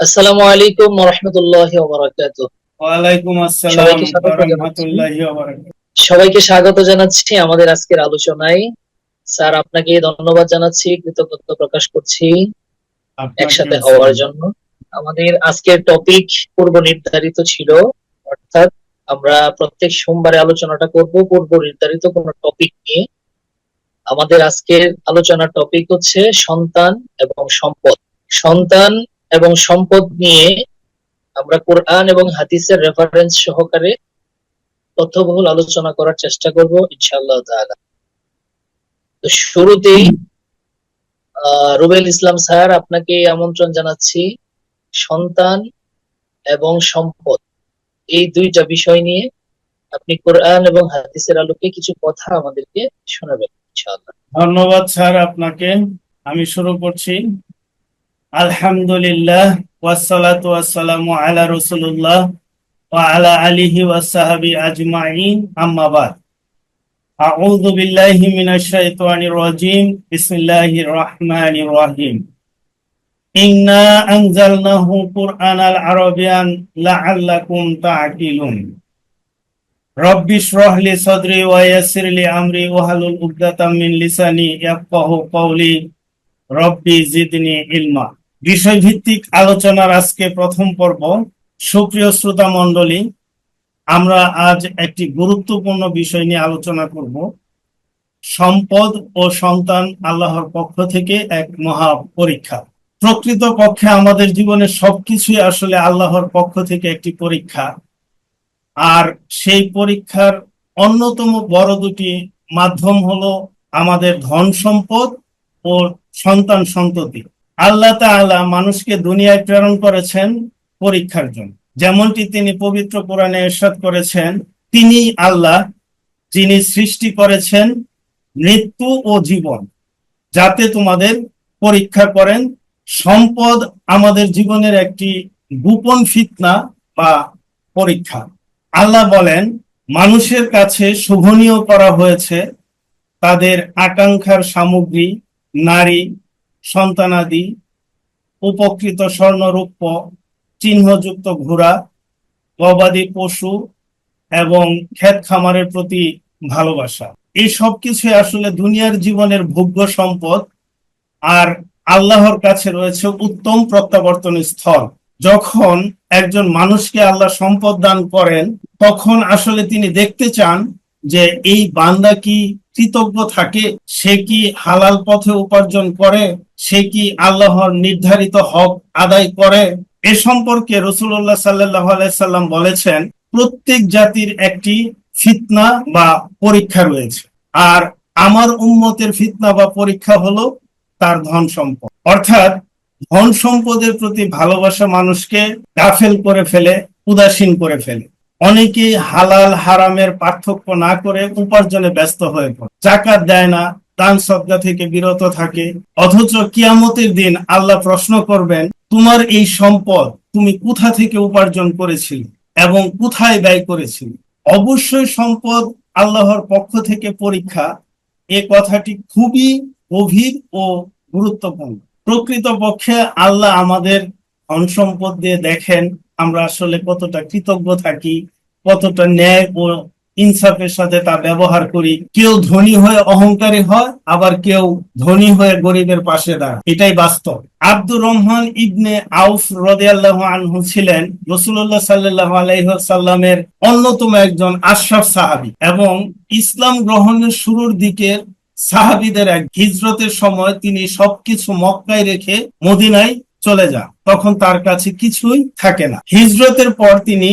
আসসালামু আলাইকুম ওয়া রাহমাতুল্লাহি ওয়া বারাকাতুহু। ওয়ালাইকুম আসসালাম সবাইকে ওয়া স্বাগত জানাচ্ছি। রাহমাতুল্লাহি ওয়া বারাকাতুহু। সবাইকে স্বাগত জানাচ্ছি আমাদের আজকের আলোচনায়। স্যার, আপনাকে ধন্যবাদ জানাচ্ছি, কৃতজ্ঞতা প্রকাশ করছি আপনাকে একসাথে হওয়ার আসসালাম। জন্য। আমাদের আজকের টপিক পূর্ব নির্ধারিত ছিল, অর্থাৎ আমরা প্রত্যেক সোমবারে আলোচনাটা করব পূর্ব নির্ধারিত কোন টপিক নিয়ে। আমাদের আজকের আলোচনার টপিক হচ্ছে সন্তান এবং সম্পদ। সন্তান এবং সম্পদ নিয়ে আমরা কোরআন এবং হাদিসের রেফারেন্স সহকারে তথ্যবহুল আলোচনা করার চেষ্টা করব ইনশাআল্লাহ তাআলা। তো শুরুতেই রুবেল ইসলাম স্যার, আপনাকে আমন্ত্রণ জানাচ্ছি। সন্তান এবং সম্পদ, এই দুইটা বিষয় নিয়ে আপনি কোরআন এবং হাদিসের আলোকে কিছু কথা আমাদেরকে শোনাবেন ইনশাআল্লাহ। ধন্যবাদ স্যার আপনাকে। আমি শুরু করছি। আলহামদুলিল্লাহ ওয়াসসালাতু ওয়াসসালামু আলা রাসূলিল্লাহ ওয়া আলা আলিহি ওয়া সাহবিহি আজমাইন, আম্মা বাদ। আউযু বিল্লাহি মিনাশ শাইতানির রাজীম। বিসমিল্লাহির রাহমানির রহিম। ইন্না আনজালনাহু কুরআনাল আরাবিয়ান লাআল্লাকুম তা'কিলুন। রব্বি ইশরাহ লি সাদরি ওয়া ইয়াসসির লি আমরি ওয়াহলুল উকদাতাম মিন লিসানি ইয়াফকাহু কওলি। রব্বি জিদনি ইলমা। বিষয়ভিত্তিক আলোচনার আজকে প্রথম পর্ব। সুপ্রিয় শ্রোতা মণ্ডলী, আমরা আজ একটি গুরুত্বপূর্ণ বিষয় নিয়ে আলোচনা করব। সম্পদ ও সন্তান আল্লাহর পক্ষ থেকে এক মহা পরীক্ষা। প্রকৃত পক্ষে আমাদের জীবনের সবকিছুই আসলে আল্লাহর পক্ষ থেকে একটি পরীক্ষা। আর সেই পরীক্ষার অন্যতম বড় দুটি মাধ্যম হলো আমাদের ধন সম্পদ ও সন্তান সন্ততি। আল্লাহ তাআলা মানুষকে দুনিয়ায় প্রেরণ করেছেন পরীক্ষার জন্য। যেমনটি তিনি পবিত্র কোরআনে ইরশাদ করেছেন, তিনি আল্লাহ যিনি সৃষ্টি করেছেন মৃত্যু ও জীবন, যাতে তোমাদের পরীক্ষা করেন। সম্পদ আমাদের জীবনের একটি গোপন ফিতনা বা পরীক্ষা। আল্লাহ বলেন, মানুষের কাছে শোভনীয় করা হয়েছে তাদের আকাঙ্ক্ষার সামগ্রী, নারী, সন্তানাদি, উপকৃত স্বর্ণরৌপ্য, চিহ্নযুক্ত ঘোড়া, গবাদি পশু এবং ক্ষেত খামারের প্রতি ভালোবাসা। এই সব কিছু আসলে দুনিয়ার জীবনের ভোগ্য সম্পদ। আর আল্লাহর কাছে রয়েছে উত্তম প্রত্যাবর্তন স্থল। যখন একজন মানুষকে আল্লাহ সম্পদ দান করেন, তখন আসলে তিনি দেখতে চান যে এই বান্দা কি কৃতজ্ঞ থাকে, সে কি হালাল পথে উপার্জন করে, সে কি আল্লাহর নির্ধারিত হক আদায় করে। এ সম্পর্কে রাসূলুল্লাহ সাল্লাল্লাহু আলাইহি সাল্লাম বলেছেন, প্রত্যেক জাতির একটি ফিতনা বা পরীক্ষা রয়েছে। আর আমার উম্মতের ফিতনা বা পরীক্ষা হলো তার ধন সম্পদ। অর্থাৎ ধন সম্পদের প্রতি ভালোবাসা মানুষকে গাফেল করে ফেলে, উদাসীন করে ফেলে। অনেকে হালাল হারামের পার্থক্য না করে উপার্জনে ব্যস্ত হয়ে পড়ে, যাকাত দেয় না, দান সদকা থেকে বিরত থাকে। অথচ কিয়ামতের দিন আল্লাহ প্রশ্ন করবেন, তোমার এই সম্পদ তুমি কোথা থেকে উপার্জন করেছিলে এবং কোথায় ব্যয় করেছিলে। অবশ্যই সম্পদ আল্লাহর পক্ষ থেকে পরীক্ষা, এ কথাটি খুবই গভীর ও গুরুত্বপূর্ণ। প্রকৃত পক্ষে আল্লাহ আমাদের ধন সম্পদ দিয়ে দেখেন আমরা আসলে কতটা কৃতজ্ঞ থাকি, কতটা ন্যায় ও ইনসাফের সাথে তা ব্যবহার করি। কেউ ধনী হয়ে অহংকারী হয়, আবার কেউ ধনী হয়ে গরিবের পাশে দাঁড়ায়, এটাই বাস্তব। আব্দুর রহমান ইবনে আউফ রাদিয়াল্লাহু আনহু ছিলেন রাসূলুল্লাহ সাল্লাল্লাহু আলাইহি ওয়াসাল্লামের অন্যতম একজন আশরাফ সাহাবী এবং ইসলাম গ্রহণের শুরুর দিকে সাহাবীদের এক হিজরতের সময় তিনি সবকিছু মক্কায় রেখে মদিনায় চলে যান। তখন তার কাছে কিছুই থাকে না। হিজরতের পর তিনি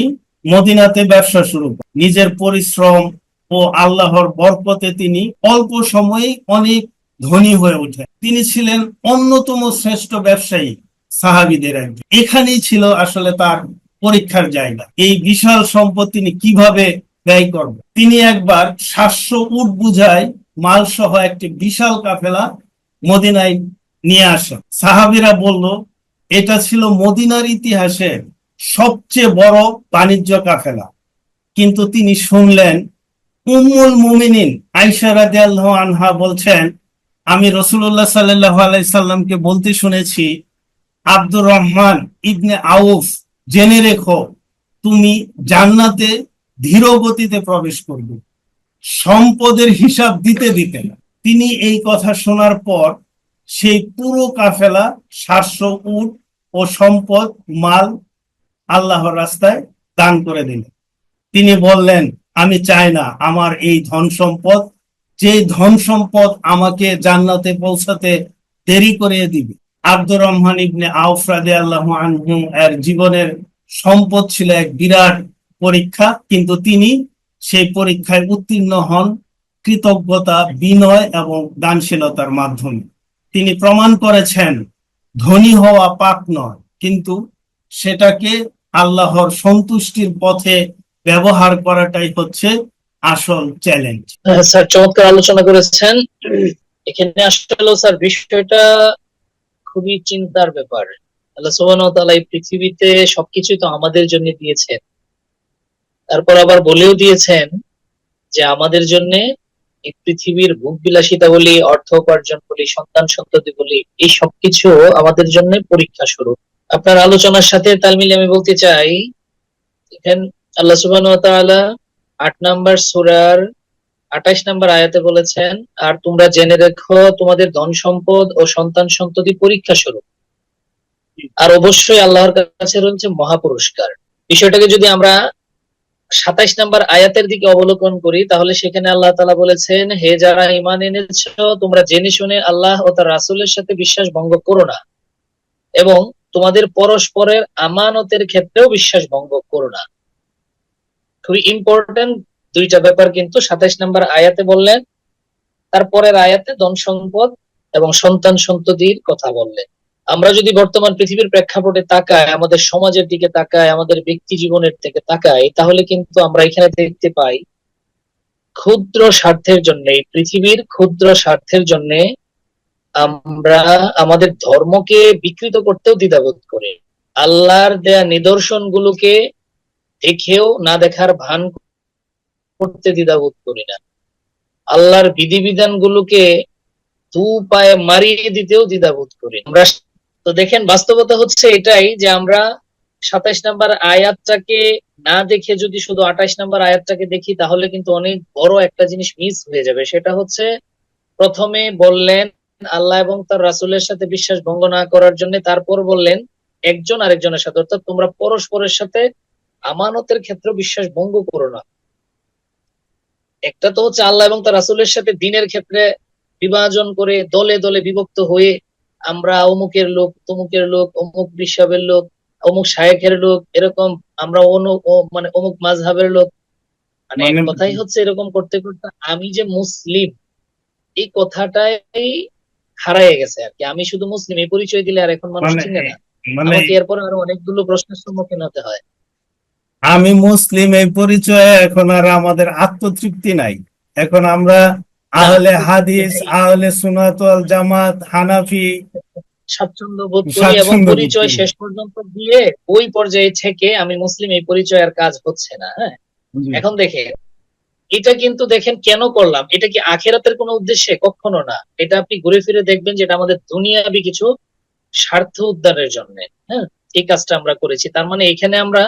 মদিনাতে ব্যবসা শুরু করেন। নিজের পরিশ্রম ও আল্লাহর বরকতে তিনি অল্প সময়ে অনেক ধনী হয়ে ওঠেন। তিনি ছিলেন অন্যতম শ্রেষ্ঠ ব্যবসায়ী সাহাবীদের একজন। এখানেই ছিল আসলে তার পরীক্ষার জায়গা। এই বিশাল সম্পদ তিনি কিভাবে ব্যয় করবেন। তিনি একবার 700 উট বোঝাই মাল সহ একটি বিশাল কাফেলা মদিনায় নিয়ে আসেন। সাহাবীরা বলল, এটা ছিল মদিনার ইতিহাসে সবচেয়ে বড় বাণিজ্য কাফেলা। কিন্তু তিনি শুনলেন উম্মুল মুমিনিন আয়েশা রাদিয়াল্লাহু আনহা বলছেন, আমি রাসূলুল্লাহ সাল্লাল্লাহু আলাইহি সাল্লামকে বলতে শুনেছি, আব্দুর রহমান ইবনে আউফ, জেনে রেখো তুমি জান্নাতে ধীর গতিতে প্রবেশ করবে, সম্পদের হিসাব দিতে দিতে না। তিনি এই কথা শোনার পর সেই পুরো কাফেলা 700 উট ও সম্পদ মাল আল্লাহর রাস্তায় দান করে দিলেন। তিনি বললেন, আমি চাই না আমার এই ধন সম্পদ, যে ধন সম্পদ আমাকে জান্নাতে পৌঁছাতে দেরি করে দিবে। আব্দুর রহমান ইবনে আউফ রাদিয়াল্লাহু আনহু এর জীবনের সম্পদ ছিল এক বিরাট পরীক্ষা, কিন্তু তিনি সেই পরীক্ষায় উত্তীর্ণ হন কৃতজ্ঞতা, বিনয় এবং দানশীলতার মাধ্যমে। তিনি প্রমাণ করেছেন ধনী হওয়া পাপ নয়, কিন্তু সেটাকে আল্লাহর সন্তুষ্টির পথে ব্যবহার করাটাই হচ্ছে আসল চ্যালেঞ্জ। স্যার চমৎকার আলোচনা করেছেন। এখানে আসলে স্যার বিষয়টা খুবই চিন্তার ব্যাপার। আল্লাহ সুবহানাহু ওয়া তাআলা এই পৃথিবীতে সবকিছুই তো আমাদের জন্য দিয়েছেন, তারপর আবার বলেও দিয়েছেন যে আমাদের জন্য এই পৃথিবীর ভোগ বিলাসিতা বলি, অর্থ উপার্জন বলি, সন্তান সন্ততি বলি, এই সবকিছু আমাদের জন্য পরীক্ষা স্বরূপ। আপনার আলোচনার সাথে তাল মিলিয়ে আমি বলতে চাই, এখানে আল্লাহ সুবহানাহু ওয়া তাআলা 8 নম্বর সূরার 28 নম্বর আয়াতে বলেছেন, আর তোমরা জেনে রেখো তোমাদের ধন সম্পদ ও সন্তান সন্ততি পরীক্ষা স্বরূপ, আর অবশ্যই আল্লাহর কাছে রয়েছে মহাপুরস্কার। বিষয়টাকে যদি আমরা 27 নম্বর আয়াতের দিকে অবলোকন করি, তাহলে সেখানে আল্লাহ তাআলা বলেছেন, হে যারা ঈমান এনেছো, তোমরা জেনে শুনে আল্লাহ ও তার রাসূলের সাথে বিশ্বাস ভঙ্গ করো না, এবং তোমাদের পরস্পরের আমানতের ক্ষেত্রেও বিশ্বাস ভঙ্গ করো না। খুবই ইম্পর্টেন্ট দুইটা ব্যাপার কিন্তু 27 নম্বর আয়াতে বললেন, তারপরের আয়াতে ধন সম্পদ এবং সন্তান সন্ততির কথা বললেন। আমরা যদি বর্তমান পৃথিবীর প্রেক্ষাপটে তাকাই, আমাদের সমাজের দিকে তাকাই, আমাদের ব্যক্তি জীবনের দিকে তাকাই, তাহলে কিন্তু আমরা এখানে দেখতে পাই ক্ষুদ্র স্বার্থের জন্য, এই পৃথিবীর ক্ষুদ্র স্বার্থের জন্য আমরা আমাদের ধর্মকে বিকৃত করতেও দ্বিধাবোধ করি। আল্লাহর দেয়া নিদর্শন গুলোকে দেখেও না দেখার ভান করতে দ্বিধাবোধ করি না। আল্লাহর বিধিবিধান গুলোকে দু পায়ে মারিয়ে দিতেও দ্বিধাবোধ করি আমরা। তো দেখেন, বাস্তবতা হচ্ছে এটাই যে আমরা 27 নম্বর আয়াতটাকে না দেখে যদি শুধু 28 নম্বর আয়াতটাকে দেখি, তাহলে কিন্তু অনেক বড় একটা জিনিস মিস হয়ে যাবে। সেটা হচ্ছে, প্রথমে বললেন আল্লাহ এবং তার রাসূলের সাথে বিশ্বাস ভঙ্গ না করার জন্য, তারপর বললেন একজন আরেকজনের সাথে, অর্থাৎ তোমরা পরস্পরের সাথে আমানতের ক্ষেত্রে বিশ্বাস ভঙ্গ করো না। একটা তো হচ্ছে আল্লাহ এবং তার রাসূলের সাথে দিনের ক্ষেত্রে বিভাজন করে দলে দলে বিভক্ত হয়ে আমরা অমুকের লোক, তমুকের লোক, অমুক বিশ্বাবের লোক, অমুক শায়েখের লোক, এরকম আমরা মানে অমুক মাযহাবের লোক, মানে এক কথাই হচ্ছে এরকম করতে করতে আমি যে মুসলিম এই কথাটাই হারায় গেছে আর কি। আমি শুধু মুসলিম এই পরিচয় দিলে আর এখন মানুষ চিনে না। আমাকে এরপর আরো অনেকগুলো প্রশ্নের সম্মুখীন হতে হয়। আমি মুসলিম এই পরিচয়ে এখন আর আমাদের আত্মতৃপ্তি নাই। এখন আমরা আহলে হাদিস, আহলে সুন্নাত ওয়াল জামাত, হানাফি স্বাচ্ছন্দ্য বোধ করি, এবং পরিচয় শেষ পর্যন্ত দিয়ে ওই পর্যায়ে থেকে আমি মুসলিম এই পরিচয় আর কাজ হচ্ছে না। হ্যাঁ, এখন দেখে এটা কিন্তু দেখেন কেন করলাম, এটা কি আখিরাতের কোনো উদ্দেশ্যে? কখনো না। এটা আপনি ঘুরে ফিরে দেখবেন যে এটা আমাদের দুনিয়াবি কিছু স্বার্থ উদ্ধারের জন্য। হ্যাঁ, এই কাজটা আমরা করেছি। তার মানে এখানে আমরা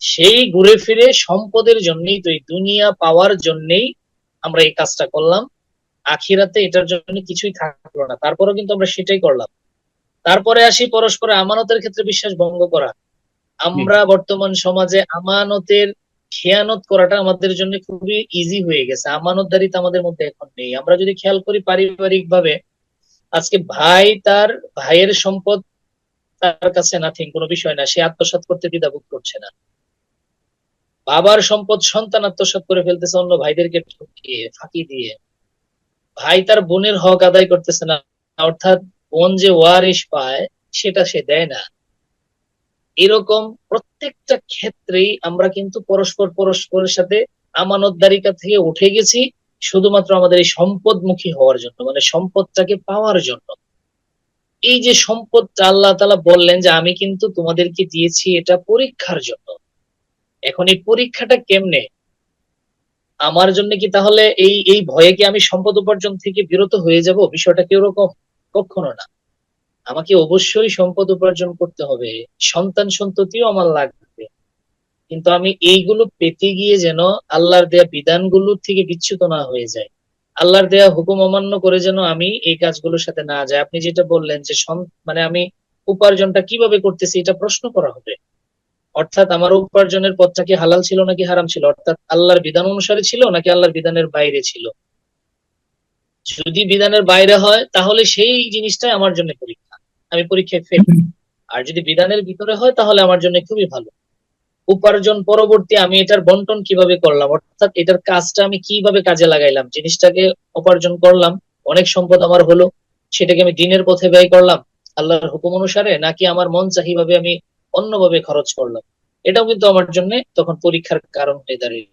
সেই ঘুরে ফিরে সম্পদের জন্যই, তো এই দুনিয়া পাওয়ার জন্যই আমরা এই কাজটা করলাম। আখিরাতে এটার জন্য কিছুই থাকলো না, তারপরেও কিন্তু আমরা সেটাই করলাম। তারপরে আসি পরস্পরের আমানতের ক্ষেত্রে বিশ্বাস ভঙ্গ করা। আমরা বর্তমান সমাজে আমানতের খেয়ানত করাটা আমাদের জন্য খুবই ইজি হয়ে গেছে। আমানতদারিতা আমাদের মধ্যে এখন নেই। আমরা যদি খেয়াল করি পারিবারিক ভাবে, আজকে ভাই তার ভাইয়ের সম্পদ তার কাছে নাথিং, কোনো বিষয় না, সে আত্মসাৎ করতে দ্বিধাবোধ করছে না। বাবার সম্পদ সন্তান আত্মসাৎ করে ফেলতেছে অন্য ভাইদেরকে ঠকিয়ে, ফাঁকি দিয়ে। ভাই তার বোনের হক আদায় করতেছে না, অর্থাৎ বোন যে ওয়ারিশ পায় সেটা সে দেয় না। এরকম প্রত্যেকটা ক্ষেত্রেই আমরা কিন্তু পরস্পরের সাথে আমানতদারিতা থেকে উঠে গেছি, শুধুমাত্র আমাদের এই সম্পদমুখী হওয়ার জন্য, মানে সম্পদটাকে পাওয়ার জন্য। এই যে সম্পদটা আল্লাহ তাআলা বললেন যে আমি কিন্তু তোমাদেরকে দিয়েছি এটা পরীক্ষার জন্য। এখন এই পরীক্ষাটা কেমনে? আমার জন্য কি তাহলে এই এই ভয়ে কি আমি সম্পদ উপার্জন থেকে বিরত হয়ে যাব? বিষয়টা কি ওরকম? কখনো না। আমাকে অবশ্যই সম্পদ উপার্জন করতে হবে, সন্তান সন্ততিও আমার লাগবে, কিন্তু আমি এইগুলো পেতে গিয়ে যেন আল্লাহর দেয়া বিধানগুলো থেকে বিচ্যুত না হয়ে যায়, আল্লাহর দেয়া হুকুম অমান্য করে যেন আমি এই কাজগুলোর সাথে না যাই। আপনি যেটা বললেন যে মানে আমি উপার্জনটা কিভাবে করতেছি এটা প্রশ্ন করা হবে, অর্থাৎ আমার উপার্জনের পথটা কি হালাল ছিল নাকি হারাম ছিল, অর্থাৎ আল্লাহর বিধান অনুসারে ছিল নাকি আল্লাহর বিধানের বাইরে ছিল। যদি বিধানের বাইরে হয় তাহলে সেই জিনিসটাই আমার জন্য পরীক্ষা, আমি পরীক্ষায় ফেল। আর যদি বিধানের ভিতরে হয় তাহলে আমার জন্য খুবই ভালো। উপার্জন পরবর্তী আমি এটার বন্টন কিভাবে করলাম, অর্থাৎ এটার কাজটা আমি কিভাবে কাজে লাগাইলাম, জিনিসটাকে উপার্জন করলাম, অনেক সম্পদ আমার হলো, সেটাকে আমি দিনের পথে ব্যয় করলাম আল্লাহর হুকুম অনুসারে, নাকি আমার মন চাহিভাবে আমি অন্যভাবে খরচ করলাম, এটাও কিন্তু আমার জন্য তখন পরীক্ষার কারণ হয়ে দাঁড়িয়ে।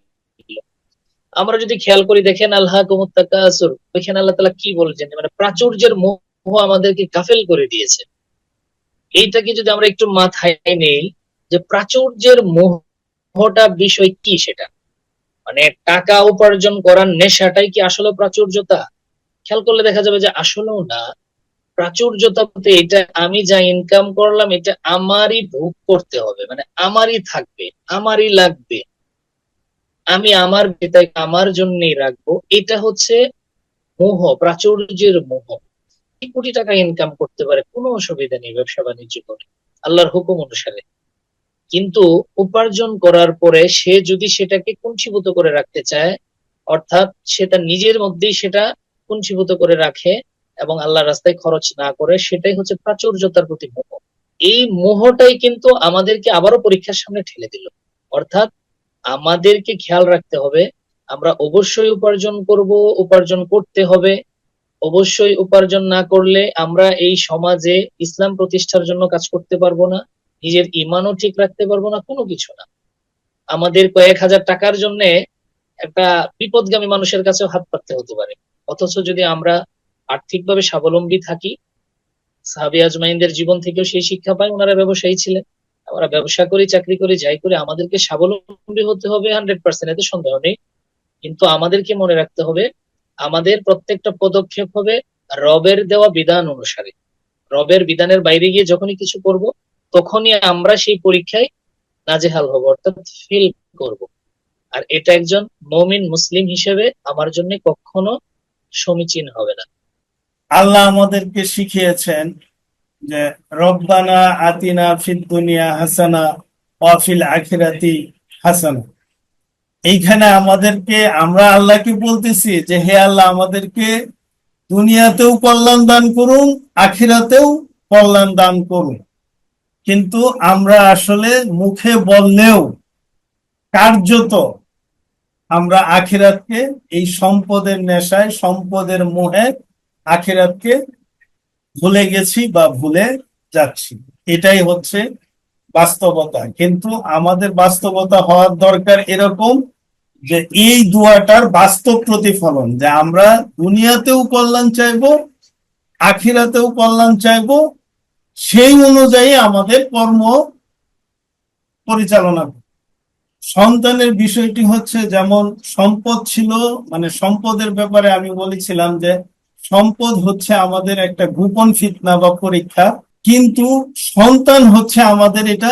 আমরা যদি খেয়াল করি দেখেন আল্লাহ কুমুত্তাকাসুর, ওইখানে আল্লাহ তাআলা কি বলছেন, মানে প্রাচুর্যের মোহ আমাদেরকে গাফেল করে দিয়েছে। এইটাকে যদি আমরা একটু মাথায় নেই যে প্রাচুর্যের মোহটা বিষয় কি, সেটা মানে টাকা উপার্জন করার নেশাটাই কি আসলে প্রাচুর্যতা? খেয়াল করলে দেখা যাবে যে আসলেও না। প্রাচুর্যতা বলতে এটা আমি যা ইনকাম করলাম এটা আমারই ভোগ করতে হবে, মানে আমারই থাকবে, আমারই লাগবে, আমি আমার বেতায় আমার জন্যই রাখবো, এটা হচ্ছে মোহ, প্রাচুর্যের মোহ। কোটি টাকা ইনকাম করতে পারে, কোনো অসুবিধা নেই ব্যবসা বাণিজ্য করে আল্লাহর হুকুম অনুসারে, কিন্তু উপার্জন করার পরে সে যদি সেটাকে কুণ্ঠিভূত করে রাখতে চায়, অর্থাৎ সে তার নিজের মধ্যেই সেটা কুণ্ঠিভূত করে রাখে এবং আল্লাহর রাস্তায় খরচ না করে, সেটাই হচ্ছে প্রাচুর্যতার প্রতি মোহ। এই মোহটাই কিন্তু আমাদেরকে আবারও পরীক্ষার সামনে ঠেলে দিল। অর্থাৎ আমাদেরকে খেয়াল রাখতে হবে, আমরা অবশ্যই উপার্জন করব, উপার্জন করতে হবে। অবশ্যই উপার্জন না করলে আমরা এই সমাজে ইসলাম প্রতিষ্ঠার জন্য কাজ করতে পারবো না, নিজের ইমানও ঠিক রাখতে পারবো না, কোনো কিছু না। আমাদের কয়েক হাজার টাকার জন্য একটা বিপদগামী মানুষের কাছেও হাত পাততে হতে পারে। অথচ যদি আমরা আর্থিকভাবে স্বাবলম্বী থাকি, সাহাবী আজমাইনদের জীবন থেকেও সেই শিক্ষা পাই, ওনারা ব্যবসায়ী ছিলেন। আমরা ব্যবসা করি, চাকরি করি, যাই করি, আমাদেরকে স্বাবলম্বী হতে হবে 100%, এতে সন্দেহ নেই। কিন্তু আমাদেরকে মনে রাখতে হবে আমাদের প্রত্যেকটা পদক্ষেপ হবে রবের দেওয়া বিধান অনুসারে। রবের বিধানের বাইরে গিয়ে যখনই কিছু করব তখনই আমরা সেই পরীক্ষায় নাজেহাল হব, অর্থাৎ ফেল করব। আর এটা একজন মুমিন মুসলিম হিসেবে আমার জন্য কখনো সমীচীন হবে না। আল্লাহ আমাদেরকে শিখিয়েছেন যে রব্বানা আতিনা ফিদ দুনিয়া হাসানা ওয়া ফিল আখিরাতি হাসানা। এইখানে আমাদেরকে, আমরা আল্লাহকে বলতেছি যে হে আল্লাহ, আমাদেরকে দুনিয়াতেও কল্যাণ দান করুন, আখিরাতেও কল্যাণ দান করুন। কিন্তু আমরা আসলে মুখে বললেও কার্যত আমরা আখিরাতকে, এই সম্পদের নেশায়, সম্পদের মোহে আখিরাতকে ভুলে গেছি বা ভুলে যাচ্ছি। এটাই হচ্ছে বাস্তবতা। কিন্তু আমাদের বাস্তবতা হওয়ার দরকার এরকম যে এই দোয়াটার বাস্তব প্রতিফলন, যে আমরা দুনিয়াতেও কল্যাণ চাইবো, আখিরাতেও কল্যাণ চাইবো, সেই অনুযায়ী আমাদের কর্ম পরিচালনা করব। সন্তানের বিষয়টি হচ্ছে, যেমন সম্পদ ছিল, মানে সম্পদের ব্যাপারে আমি বলেছিলাম যে সম্পদ হচ্ছে আমাদের একটা গোপন ফিতনা বা পরীক্ষা, কিন্তু সন্তান হচ্ছে আমাদের এটা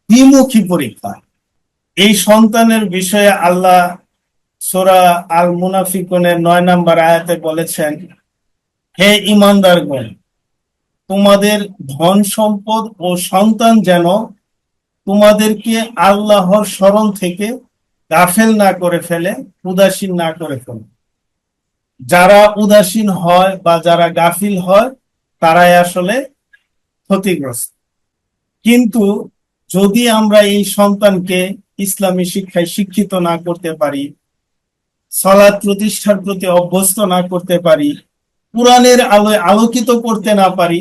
দ্বিমুখী পরীক্ষা। এই সন্তানের বিষয়ে আল্লাহ সূরা আল মুনাফিকুনের 9 নম্বর আয়াতে বলেছেন, হে ঈমানদারগণ, তোমাদের ধন সম্পদ ও সন্তান যেন তোমাদেরকে আল্লাহর স্মরণ থেকে গাফেল না করে ফেলে, উদাসীন না করে ফেলে। যারা উদাসীন হয় বা যারা গাফিল হয় তারাই আসলে ক্ষতিগ্রস্ত। কিন্তু যদি আমরা এই সন্তানকে ইসলামী শিক্ষায় শিক্ষিত না করতে পারি, সালাত প্রতিষ্ঠার প্রতি অভ্যস্ত না করতে পারি, কোরআনের আলোয় আলোকিত করতে না পারি,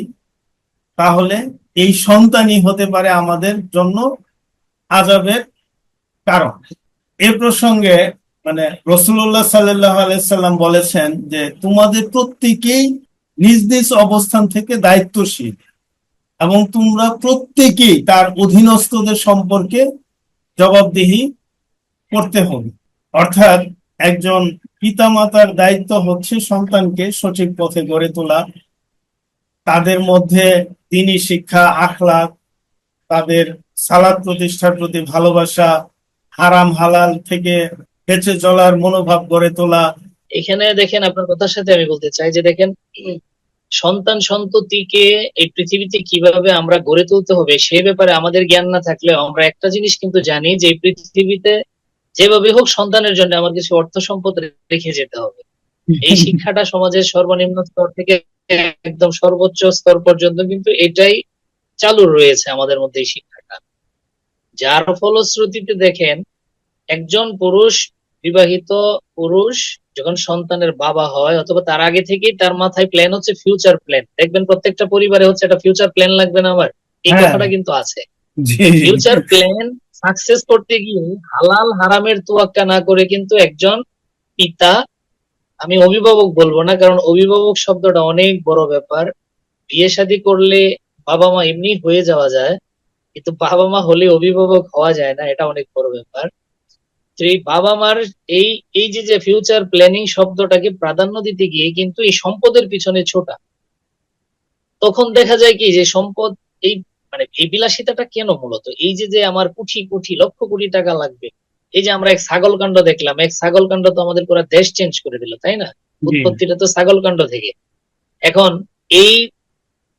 তাহলে এই সন্তানই হতে পারে আমাদের জন্য আযাবের কারণ। এ প্রসঙ্গে মানে রাসূলুল্লাহ সাল্লাল্লাহু আলাইহি সাল্লাম বলেছেন যে তোমাদের প্রত্যেকেই নিজ নিজ অবস্থান থেকে দায়িত্বশীল এবং তোমরা প্রত্যেকেই তার অধীনস্থদের সম্পর্কে জবাবদিহি করতে হবে। অর্থাৎ একজন পিতামাতার দায়িত্ব হচ্ছে সন্তানকে সঠিক পথে গড়ে তোলা, তাদের মধ্যে দ্বীনি শিক্ষা, আখলাক, তাদের সালাত প্রতিষ্ঠার প্রতি ভালোবাসা, হারাম হালাল থেকে বেঁচে চলার মনোভাব গড়ে তোলা। এখানে দেখেন, আপনার কথার সাথে আমি বলতে চাই যে দেখেন, সন্তান সন্ততিকে এই পৃথিবীতে কিভাবে আমরা গড়ে তুলতে হবে সে ব্যাপারে আমাদের জ্ঞান না থাকলেও আমরা একটা জিনিস কিন্তু জানি যে এই পৃথিবীতে যেভাবে হোক সন্তানের জন্য আমার কিছু অর্থ সম্পদ রেখে যেতে হবে। এই শিক্ষাটা সমাজের সর্বনিম্ন স্তর থেকে একদম সর্বোচ্চ স্তর পর্যন্ত কিন্তু এটাই চালু রয়েছে আমাদের মধ্যে, এই শিক্ষাটা। যার ফলশ্রুতিতে দেখেন, একজন পুরুষ, বিবাহিত পুরুষ যখন সন্তানের বাবা হয় অথবা তার আগে থেকেই তার মাথায় প্ল্যান হচ্ছে ফিউচার প্ল্যান। দেখবেন প্রত্যেকটা পরিবারে হচ্ছে একটা ফিউচার প্ল্যান লাগবে না আমার, এই হ্যাঁ, কথাটা কিন্তু আছে। জি, ফিউচার প্ল্যান সাকসেস করতে গিয়ে হালাল হারামের তোয়াক্কা না করে কিন্তু একজন পিতা, আমি অভিভাবক বলবো না কারণ অভিভাবক শব্দটা অনেক বড় ব্যাপার। বিয়ে শাদী করলে বাবা মা এমনি হয়ে যাওয়া যায়, কিন্তু বাবা মা হলে অভিভাবক হওয়া যায় না, এটা অনেক বড় ব্যাপার। তো এই বাবা মার এই এই যে যে ফিউচার প্ল্যানিং শব্দটাকে প্রাধান্য দিতে গিয়ে কিন্তু এই সম্পদের পিছনে ছোটা, তখন দেখা যায় কি যে সম্পদ, এই মানে এই বিলাসিতাটা কেন মূলত, এই যে যে আমার কোটি কোটি লক্ষ কোটি টাকা লাগবে। এই যে আমরা এক ছাগল কাণ্ড দেখলাম, এক ছাগল কাণ্ড তো আমাদের পুরো দেশ চেঞ্জ করে দিল, তাই না? জি, উৎপত্তিটা তো ছাগল কাণ্ড থেকে। এখন এই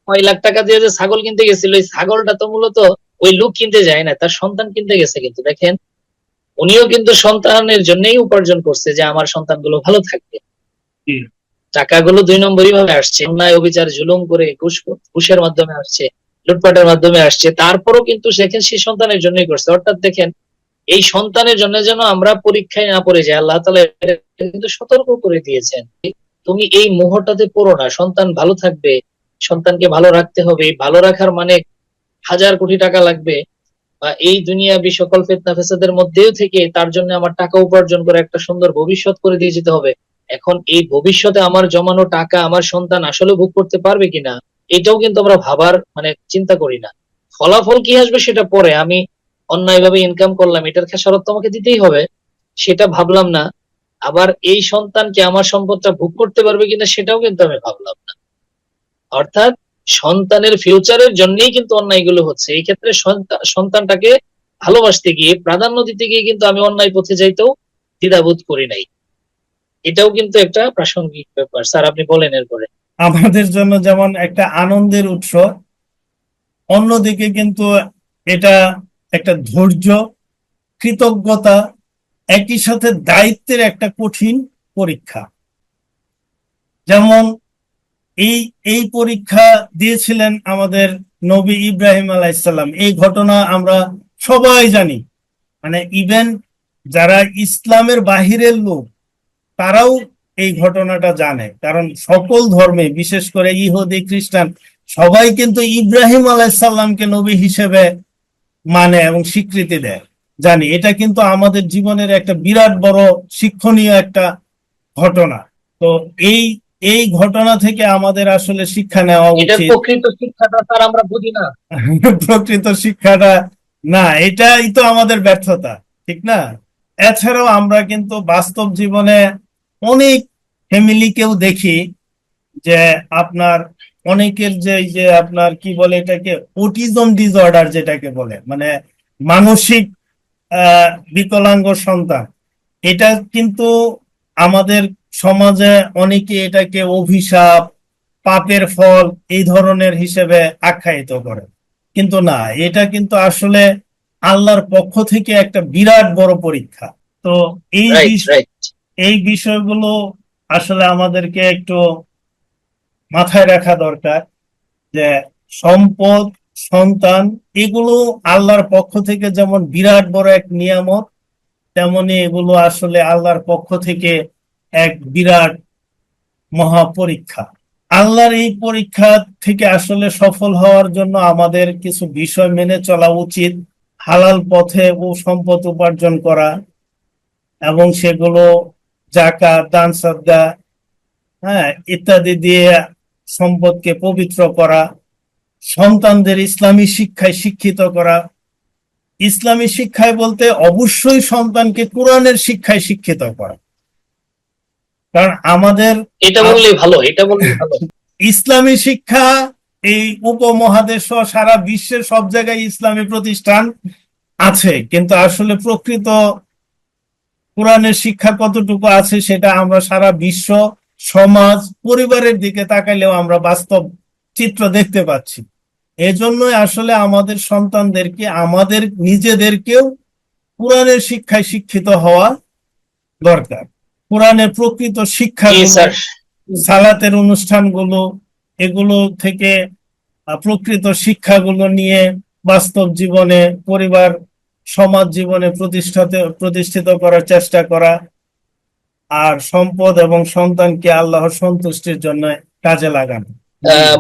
6 লাখ টাকা দিয়ে যে ছাগল কিনতে গেছিল, ওই ছাগলটা তো মূলত ওই লোক কিনতে যায় না, তার সন্তান কিনতে গেছে। কিন্তু দেখেন, উনিও কিন্তু সন্তানের জন্যই উপার্জন করছে যে আমার সন্তানগুলো ভালো থাকবে। জি, টাকাগুলো 2 নম্বরই ভাবে আসছে, অন্যায় অবিচার জুলুম করে ঘুষের মাধ্যমে আসছে, লুটপাটের মাধ্যমে আসছে, তারপরও কিন্তু সেখানে সে সন্তানের জন্যই করছে। অর্থাৎ দেখেন, এই সন্তানের জন্য যেন আমরা পরীক্ষায় না পড়ে যাই, আল্লাহ তাআলা এটা কিন্তু সতর্ক করে দিয়েছেন। তুমি এই মোহটাতে পড়ো না, সন্তান ভালো থাকবে, সন্তানকে ভালো রাখতে হবে। ভালো রাখার মানে হাজার কোটি টাকা লাগবে, বা এই দুনিয়াবি সকল ফিতনা ফেসাদের মধ্যেও থেকে তার জন্য আমার টাকা উপার্জন করে একটা সুন্দর ভবিষ্যৎ করে দিয়ে যেতে হবে। এখন এই ভবিষ্যতে আমার জমানো টাকা আমার সন্তান আসলে ভোগ করতে পারবে কিনা, এটাও কিন্তু আমরা ভাবার মানে চিন্তা করি না। ফলাফল কি আসবে সেটা পরে, আমি অন্যায়ভাবে ইনকাম করলাম, এটার খেসারত তো আমাকে দিতেই হবে, সেটা ভাবলাম না। আবার এই সন্তানকে আমার সম্পদটা ভোগ করতে পারবে কিনা সেটাও কিন্তু আমি ভাবলাম না। অর্থাৎ সন্তানের ফিউচারের জন্যই কিন্তু অন্যায়গুলো হচ্ছে। এই ক্ষেত্রে সন্তানটাকে ভালোবাসতে গিয়ে, প্রাধান্য দিতে গিয়ে কিন্তু আমি অন্যায় পথে যাইতেও দ্বিধাবোধ করি নাই। এটাও কিন্তু একটা প্রাসঙ্গিক ব্যাপার। স্যার, আপনি বলেন এরপরে। আমাদের জন্য যেমন একটা আনন্দের উৎস, অন্যদিকে কিন্তু এটা একটা ধৈর্য, কৃতজ্ঞতা, একই সাথে দায়িত্বের একটা কঠিন পরীক্ষা। যেমন এই এই পরীক্ষা দিয়েছিলেন আমাদের নবী ইব্রাহিম আলাইহিসসালাম। এই ঘটনা আমরা সবাই জানি, মানে ইভেন যারা ইসলামের বাহিরের লোক তারাও এই ঘটনাটা জানে, কারণ সকল ধর্মে, বিশেষ করে ইহুদি খ্রিস্টান, সবাই কিন্তু ইব্রাহিম আলাইহিসসালামকে নবী হিসেবে মানে এবং স্বীকৃতি দেয়। জানি এটা কিন্তু আমাদের জীবনের একটা বিরাট বড় শিক্ষণীয় একটা ঘটনা। তো এই এই ঘটনা থেকে আমাদের আসলে শিক্ষা নেওয়া এটার উচিত। প্রকৃত শিক্ষাটা স্যার আমরা বুঝি না। প্রকৃত শিক্ষাটা না, এটাই তো আমাদের ব্যর্থতা, ঠিক না? এছাড়াও আমরা কিন্তু বাস্তব জীবনে অনেক ফ্যামিলিকেও দেখি যে আপনার অনেকের যে এই যে আপনার কি বলে এটাকে, অটিজম ডিসঅর্ডার যেটাকে বলে, মানে মানসিক বিকলাঙ্গ সন্তান। এটা কিন্তু আমাদের সমাজে অনেকে এটাকে অভিশাপ, পাপের ফল এই ধরনের হিসেবে আখ্যায়িত করে, কিন্তু না, এটা কিন্তু আসলে আল্লাহর পক্ষ থেকে একটা বিরাট বড় পরীক্ষা। তো এই রাইট, রাইট। এই বিষয়গুলো আসলে আমাদেরকে একটু মাথায় রাখা দরকার যে সম্পদ, সন্তান, এগুলো আল্লাহর পক্ষ থেকে যেমন বিরাট বড় এক নিয়ামত, তেমনি এগুলো আসলে আল্লাহর পক্ষ থেকে এক বিরাট মহা পরীক্ষা। আল্লাহর এই পরীক্ষা থেকে আসলে সফল হওয়ার জন্য আমাদের কিছু বিষয় মেনে চলা উচিত। হালাল পথে ও সম্পদ উপার্জন করা, এবং সেগুলো যাকাত, দান সদকা, হ্যাঁ, ইত্যাদি দিয়ে সম্পদকে পবিত্র করা, সন্তানদের ইসলামী শিক্ষায় শিক্ষিত করা। ইসলামী শিক্ষায় বলতে অবশ্যই সন্তানকে কোরআনের শিক্ষায় শিক্ষিত করা, কারণ আমাদের এটা বললেই ভালো, এটা বললেই ভালো। ইসলামী শিক্ষা এই উপমহাদেশ সহ সারা বিশ্বের সব জায়গায় ইসলামী প্রতিষ্ঠান আছে, কিন্তু আসলে প্রকৃত কোরআনের শিক্ষা কতটুকু আছে সেটা আমরা সারা বিশ্ব, সমাজ, পরিবারের দিকে তাকাইলেও আমরা বাস্তব চিত্র দেখতে পাচ্ছি। এজন্যই আসলে আমাদের সন্তানদেরকে, আমাদের নিজেদেরকেও কোরআনের শিক্ষায় শিক্ষিত হওয়া দরকার। কোরআনের প্রকৃত জি শিক্ষাগুলো, স্যার। সালাতের অনুষ্ঠানগুলো, এগুলো থেকে প্রকৃত শিক্ষাগুলো নিয়ে বাস্তব জীবনে, পরিবার, সমাজ জীবনে প্রতিষ্ঠিত করার চেষ্টা করা, আর সম্পদ এবং সন্তানকে আল্লাহর সন্তুষ্টির জন্য কাজে লাগানো।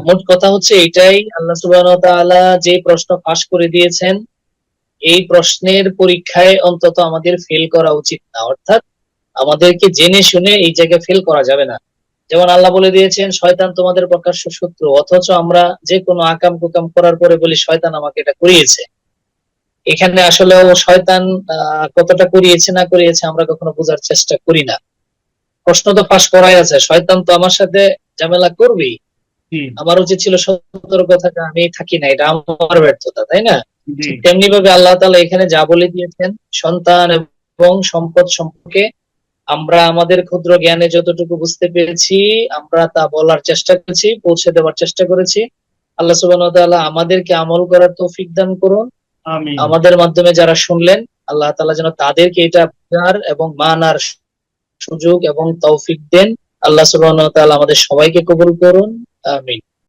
মোট কথা হচ্ছে এটাই, আল্লাহ সুবহানাহু ওয়া তাআলা যে প্রশ্ন ফাঁস করে দিয়েছেন, এই প্রশ্নের পরীক্ষায় অন্তত আমাদের ফেল করা উচিত না। অর্থাৎ আমাদেরকে জেনে শুনে এই জায়গায় ফেল করা যাবে না। যেমন আল্লাহ বলে দিয়েছেন শয়তান তোমাদের প্রকাশ্য শত্রু, অথচ আমরা যে কোনো আকাম কুকাম করার পরে বলি শয়তান আমাকে এটা করিয়েছে। এখানে আসলে শয়তান কতটা করিয়েছে না করিয়েছে আমরা কখনো বোঝার চেষ্টা করি না। প্রশ্ন তো ফাঁস করাই আছে, শয়তান তো আমার সাথে ঝামেলা করবেই। আমার উচিত ছিল সতর্ক থাকা, আমি থাকি না, এটা আমার ব্যর্থতা, তাই না? ঠিক তেমনি ভাবে আল্লাহ তাআলা এখানে যা বলে দিয়েছেন সন্তান এবং সম্পদ সম্পর্কে আমরা আমাদের ক্ষুদ্র জ্ঞানে যতটুকু বুঝতে পেরেছি আমরা তা বলার চেষ্টা করেছি, পৌঁছে দেওয়ার চেষ্টা করেছি। আল্লাহ সুবহানাহু ওয়া তাআলা আমাদেরকে আমল করার তৌফিক দান করুন। আমিন। আমাদের মাধ্যমে যারা শুনলেন আল্লাহ তাআলা যেন তাদেরকে এটা বোঝার এবং মানার সুযোগ এবং তৌফিক দেন। আল্লাহ সুবহানাহু ওয়া তাআলা আমাদের সবাইকে কবুল করুন, আমিন।